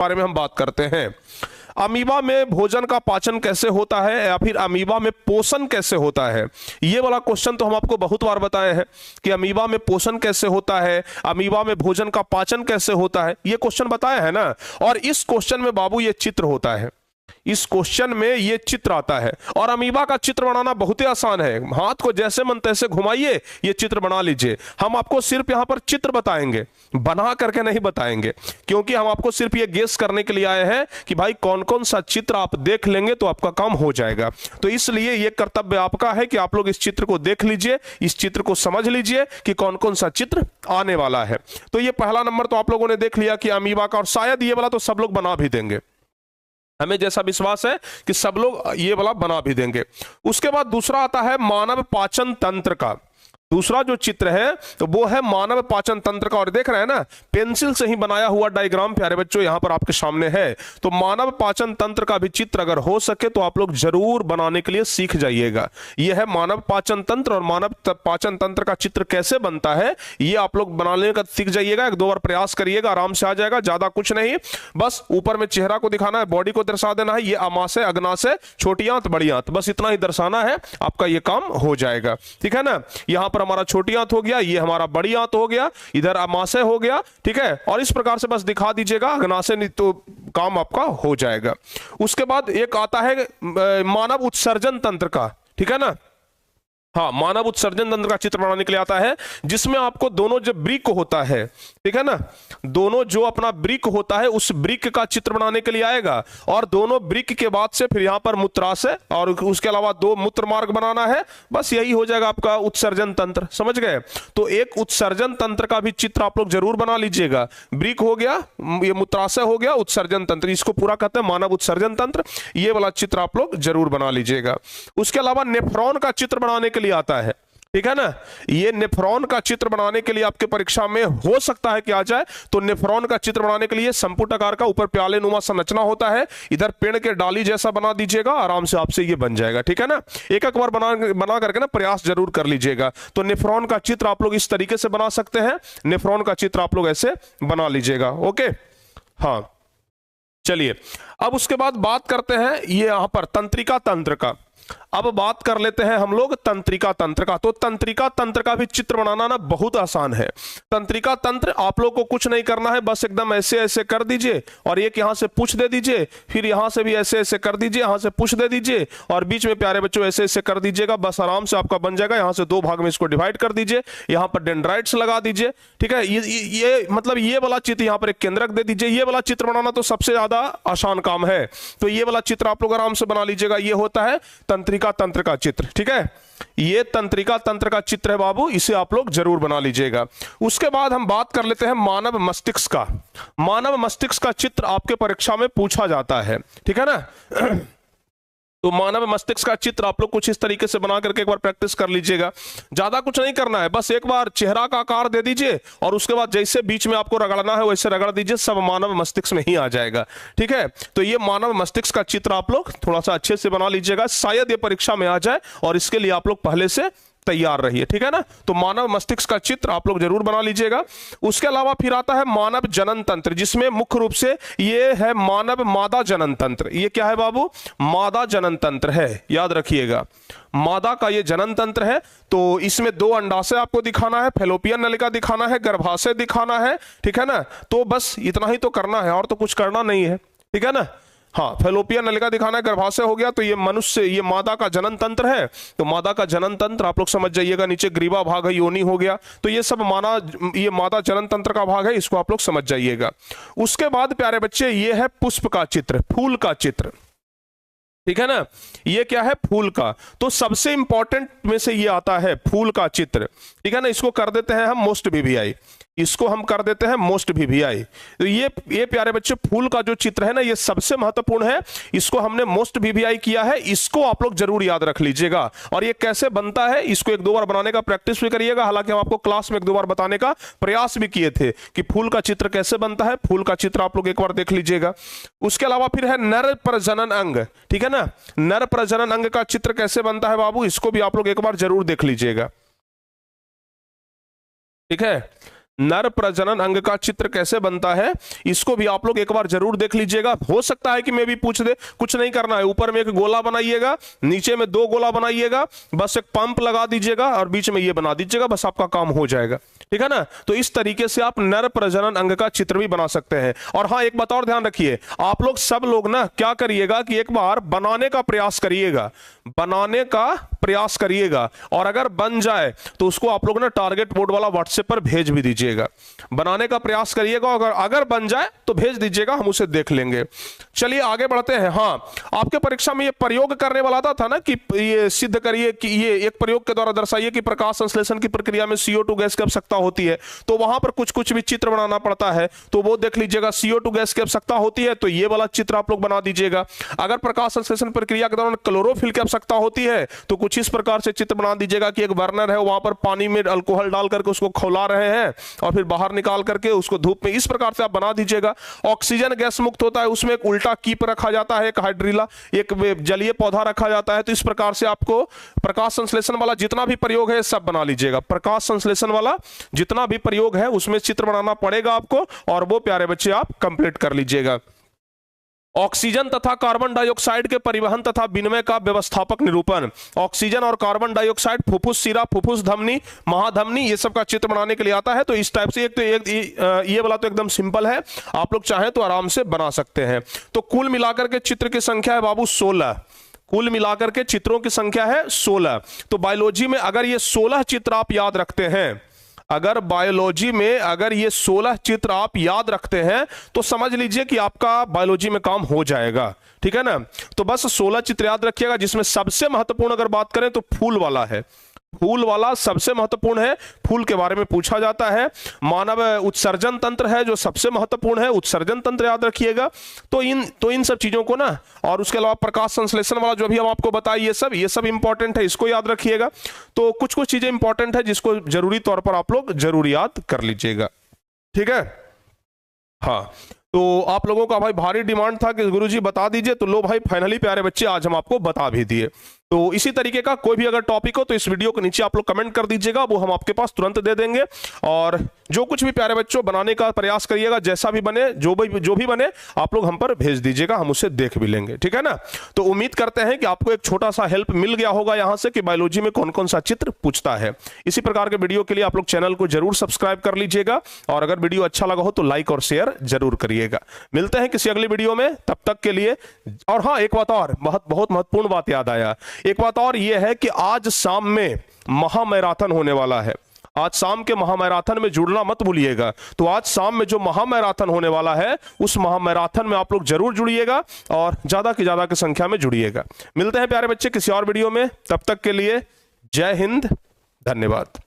बारे में हम बात करते हैं। अमीबा में भोजन का पाचन कैसे होता है या फिर अमीबा में पोषण कैसे होता है, ये वाला क्वेश्चन तो हम आपको बहुत बार बताए हैं कि अमीबा में पोषण कैसे होता है, अमीबा में भोजन का पाचन कैसे होता है, ये क्वेश्चन बताया है ना। और इस क्वेश्चन में बाबू ये चित्र होता है, इस क्वेश्चन में ये चित्र आता है। और अमीबा का चित्र बनाना बहुत ही आसान है, हाथ को जैसे मन तैसे घुमाइए, ये चित्र बना लीजिए। हम आपको सिर्फ यहां पर चित्र बताएंगे, बना करके नहीं बताएंगे, क्योंकि हम आपको सिर्फ ये गेस करने के लिए आए हैं कि भाई कौन कौन सा चित्र आप देख लेंगे तो आपका काम हो जाएगा। तो इसलिए ये कर्तव्य आपका है कि आप लोग इस चित्र को देख लीजिए, इस चित्र को समझ लीजिए कि कौन कौन सा चित्र आने वाला है। तो ये पहला नंबर तो आप लोगों ने देख लिया कि अमीबा का, और शायद ये वाला तो सब लोग बना भी देंगे, हमें जैसा विश्वास है कि सब लोग ये वाला बना भी देंगे। उसके बाद दूसरा आता है मानव पाचन तंत्र का। दूसरा जो चित्र है तो वो है मानव पाचन तंत्र का, और देख रहे हैं ना पेंसिल से ही बनाया हुआ डायग्राम प्यारे बच्चों यहां पर आपके सामने है। तो मानव पाचन तंत्र का भी चित्र अगर हो सके तो आप लोग जरूर बनाने के लिए सीख जाइएगा। यह है मानव पाचन तंत्र, और मानव पाचन तंत्र का चित्र कैसे बनता है ये आप लोग बनाने का सीख जाइएगा। एक दो बार प्रयास करिएगा, आराम से आ जाएगा। ज्यादा कुछ नहीं, बस ऊपर में चेहरा को दिखाना है, बॉडी को दर्शा देना है, ये अमाशय अग्नाशय छोटी आंत बड़ी आंत, बस इतना ही दर्शाना है, आपका ये काम हो जाएगा। ठीक है ना, यहां पर हमारा छोटी आंत हो गया, ये हमारा बड़ी आंत हो गया, इधर अमाशय हो गया। ठीक है, और इस प्रकार से बस दिखा दीजिएगा, अग्नाशय नहीं तो काम आपका हो जाएगा। उसके बाद एक आता है मानव उत्सर्जन तंत्र का। ठीक है ना, हाँ, मानव उत्सर्जन तंत्र का चित्र बनाने के लिए आता है, जिसमें आपको दोनों जो ब्रिक होता है, ठीक है ना, दोनों जो अपना ब्रिक होता है उस ब्रिक का चित्र बनाने के लिए आएगा। और दोनों ब्रिक के बाद से फिर यहां पर मूत्राशय और उसके अलावा दो मूत्र मार्ग बनाना है, बस यही हो जाएगा आपका उत्सर्जन तंत्र। समझ गए? तो एक उत्सर्जन तंत्र का भी चित्र आप लोग जरूर बना लीजिएगा। ब्रिक हो गया, ये मूत्राशय हो गया, उत्सर्जन तंत्र, इसको पूरा कहते हैं मानव उत्सर्जन तंत्र। ये वाला चित्र आप लोग जरूर बना लीजिएगा। उसके अलावा नेफ्रॉन का चित्र बनाने के लिए आता है। ठीक है ना, ये नेफ्रॉन का चित्र बनाने के लिए आपके परीक्षा में हो सकता है कि आ जाए। तो नेफ्रॉन का चित्र बनाने के लिए संपुट आकार का ऊपर प्याले नुमा संरचना होता है, इधर पेड़ के डाली जैसा बना दीजिएगा, आराम से आपसे ये बन जाएगा। ठीक है ना, एक एक बार बना करके ना प्रयास जरूर कर लीजिएगा। तो नेफ्रॉन का चित्र आप लोग इस तरीके से बना सकते हैं, नेफ्रॉन का चित्र आप लोग ऐसे बना लीजिएगा। ओके, हाँ, चलिए अब उसके बाद बात करते हैं ये यहां पर तंत्रिका तंत्र का। अब बात कर लेते हैं हम लोग तंत्रिका तंत्र का। तो तंत्रिका तंत्र का भी चित्र बनाना ना बहुत आसान है। तंत्रिका तंत्र आप लोग को कुछ नहीं करना है, बस एकदम ऐसे ऐसे कर दीजिए और एक यहां से पुश दे दीजिए, फिर यहां से भी ऐसे ऐसे कर दीजिए, यहां से पुश दे दीजिए और बीच में प्यारे बच्चों ऐसे ऐसे कर दीजिएगा, बस आराम से आपका बन जाएगा। यहां से दो भाग में इसको डिवाइड कर दीजिए, यहां पर डेंड्राइट्स लगा दीजिए। ठीक है, ये मतलब ये वाला चित्र यहां पर एक केंद्रक दे दीजिए। ये वाला चित्र बनाना तो सबसे ज्यादा आसान काम है, तो ये वाला चित्र आप लोग आराम से बना लीजिएगा। ये होता है तंत्रिका तंत्र का चित्र। ठीक है, ये तंत्रिका तंत्र का चित्र है बाबू, इसे आप लोग जरूर बना लीजिएगा। उसके बाद हम बात कर लेते हैं मानव मस्तिष्क का। मानव मस्तिष्क का चित्र आपके परीक्षा में पूछा जाता है। ठीक है ना, तो मानव मस्तिष्क का चित्र आप लोग कुछ इस तरीके से बना करके एक बार प्रैक्टिस कर लीजिएगा। ज्यादा कुछ नहीं करना है, बस एक बार चेहरा का आकार दे दीजिए और उसके बाद जैसे बीच में आपको रगड़ना है वैसे रगड़ दीजिए, सब मानव मस्तिष्क में ही आ जाएगा। ठीक है, तो ये मानव मस्तिष्क का चित्र आप लोग थोड़ा सा अच्छे से बना लीजिएगा, शायद ये परीक्षा में आ जाए और इसके लिए आप लोग पहले से तैयार रहिए। ठीक है ना, तो मानव मस्तिष्क का चित्र आप लोग जरूर बना लीजिएगा। उसके अलावा फिर आता है मानव जनन तंत्र, जिसमें मुख्य रूप से ये है मानव मादा जनन तंत्र। ये क्या है बाबू? मादा जनन तंत्र है, याद रखिएगा, मादा का ये जनन तंत्र है। तो इसमें दो अंडाशय आपको दिखाना है, फैलोपियन नलिका दिखाना है, गर्भाशय दिखाना है। ठीक है ना, तो बस इतना ही तो करना है और तो कुछ करना नहीं है। ठीक है ना, हाँ, फैलोपियन नलिका दिखाना है, गर्भाशय हो गया। तो ये मनुष्य, ये मादा का जनन तंत्र है, तो मादा का जनन तंत्र आप लोग समझ जाइएगा। नीचे ग्रीवा भाग है, योनि हो गया, तो ये सब ये मादा जनन तंत्र का भाग है, इसको आप लोग समझ जाइएगा। उसके बाद प्यारे बच्चे ये है पुष्प का चित्र, फूल का चित्र। ठीक है ना, ये क्या है? फूल का। तो सबसे इंपॉर्टेंट में से ये आता है फूल का चित्र। ठीक है ना, इसको कर देते हैं हम मोस्ट वीवीआई, इसको हम कर देते हैं मोस्ट वीवीआई। तो ये प्यारे बच्चे फूल का जो चित्र है ना, ये सबसे महत्वपूर्ण है, इसको हमने मोस्ट वीवीआई किया है, इसको आप लोग जरूर याद रख लीजिएगा। और ये कैसे बनता है इसको एक दो बार बनाने का प्रैक्टिस भी करिएगा। हालांकि हम आपको क्लास में एक दो बार बताने का प्रयास भी किए थे कि फूल का चित्र कैसे बनता है। फूल का चित्र आप लोग एक बार देख लीजिएगा। उसके अलावा फिर है नर प्रजनन अंग। ठीक है ना, नर प्रजनन अंग का चित्र कैसे बनता है बाबू, इसको भी आप लोग एक बार जरूर देख लीजिएगा। ठीक है, नर प्रजनन अंग का चित्र कैसे बनता है, इसको भी आप लोग एक बार जरूर देख लीजिएगा। हो सकता है कि मैं भी पूछ दे, कुछ नहीं करना है, ऊपर में एक गोला बनाइएगा, नीचे में 2 गोला बनाइएगा, बस एक पंप लगा दीजिएगा और बीच में ये बना दीजिएगा, बस आपका काम हो जाएगा, ठीक है ना। तो इस तरीके से आप नर प्रजनन अंग का चित्र भी बना सकते हैं। और हाँ, एक बात और ध्यान रखिए, आप लोग सब लोग ना क्या करिएगा कि एक बार बनाने का प्रयास करिएगा, बनाने का प्रयास करिएगा, और अगर बन जाए तो उसको आप लोग ना टारगेट बोर्ड वाला व्हाट्सएप पर भेज भी दीजिएगा। बनाने का प्रयास करिएगा, अगर बन जाए तो भेज दीजिएगा, हम उसे देख लेंगे। चलिए आगे बढ़ते हैं। हाँ, आपके परीक्षा में ये प्रयोग करने वाला था ना कि ये सिद्ध करिए कि ये एक प्रयोग के द्वारा दर्शाइए कि प्रकाश संश्लेषण की प्रक्रिया में CO2 गैस की आवश्यकता होती है। तो वहां पर कुछ कुछ भी चित्र बनाना पड़ता है, तो वो देख लीजिएगा। CO2 गैस की आवश्यकता होती है तो ये वाला चित्र आप लोग बना दीजिएगा। अगर प्रकाश संश्लेषण प्रक्रिया के दौरान क्लोरोफिल की आवश्यकता होती है तो कुछ इस प्रकार से चित्र बना दीजिएगा कि एक बर्नर है, वहां पर पानी में अल्कोहल डाल करके उसको खौला रहे हैं और फिर बाहर निकाल करके उसको धूप में, इस प्रकार से आप बना दीजिएगा। ऑक्सीजन गैस मुक्त होता है, उसमें एक उल्टा कीप रखा जाता है, एक हाइड्रिला, एक जलीय पौधा रखा जाता है। तो इस प्रकार से आपको प्रकाश संश्लेषण वाला जितना भी प्रयोग है सब बना लीजिएगा। प्रकाश संश्लेषण वाला जितना भी प्रयोग है उसमें चित्र बनाना पड़ेगा आपको, और वो प्यारे बच्चे आप कंप्लीट कर लीजिएगा। ऑक्सीजन तथा कार्बन डाइऑक्साइड के परिवहन तथा विनिमय का व्यवस्थापक निरूपण। ऑक्सीजन और कार्बन डाइऑक्साइड फुफ्फुस शिरा, फुफ्फुस धमनी, महाधमनी, ये सब का चित्र बनाने के लिए आता है। तो इस टाइप से ये वाला तो एकदम सिंपल है, आप लोग चाहें तो आराम से बना सकते हैं। तो कुल मिलाकर के चित्र की संख्या है बाबू 16, कुल मिलाकर के चित्रों की संख्या है 16। तो बायोलॉजी में अगर ये 16 चित्र आप याद रखते हैं, अगर बायोलॉजी में अगर ये 16 चित्र आप याद रखते हैं तो समझ लीजिए कि आपका बायोलॉजी में काम हो जाएगा, ठीक है ना। तो बस 16 चित्र याद रखिएगा, जिसमें सबसे महत्वपूर्ण अगर बात करें तो फूल वाला है। फूल वाला सबसे महत्वपूर्ण है, फूल के बारे में पूछा जाता है। मानव उत्सर्जन तंत्र है जो सबसे महत्वपूर्ण है, उत्सर्जन तंत्र याद रखिएगा। तो इन सब चीजों को ना, और उसके अलावा प्रकाश संश्लेषण वाला जो भी हम आपको बताए, ये सब इंपॉर्टेंट है, इसको याद रखिएगा। तो कुछ कुछ चीजें इंपॉर्टेंट है जिसको जरूरी तौर पर आप लोग जरूर याद कर लीजिएगा, ठीक है। हाँ, तो आप लोगों का भाई भारी डिमांड था कि गुरुजी बता दीजिए, तो लो भाई फाइनली प्यारे बच्चे आज हम आपको बता भी दिए। तो इसी तरीके का कोई भी अगर टॉपिक हो तो इस वीडियो के नीचे आप लोग कमेंट कर दीजिएगा, वो हम आपके पास तुरंत दे देंगे। और जो कुछ भी प्यारे बच्चों बनाने का प्रयास करिएगा, जैसा भी बने, जो भी बने आप लोग हम पर भेज दीजिएगा, हम उसे देख भी लेंगे, ठीक है ना। तो उम्मीद करते हैं कि आपको एक छोटा सा हेल्प मिल गया होगा यहाँ से कि बायोलॉजी में कौन कौन सा चित्र पूछता है। इसी प्रकार के वीडियो के लिए आप लोग चैनल को जरूर सब्सक्राइब कर लीजिएगा, और अगर वीडियो अच्छा लगा हो तो लाइक और शेयर जरूर करिएगा। मिलते हैं किसी अगली वीडियो में, तब तक के लिए। और हाँ, एक बात और, बहुत महत्वपूर्ण बात याद आया, एक बात और ये है कि आज शाम में महामैराथन होने वाला है। आज शाम के महामैराथन में जुड़ना मत भूलिएगा। तो आज शाम में जो महामैराथन होने वाला है, उस महामैराथन में आप लोग जरूर जुड़िएगा और ज्यादा की ज्यादा की संख्या में जुड़िएगा। मिलते हैं प्यारे बच्चे किसी और वीडियो में, तब तक के लिए जय हिंद, धन्यवाद।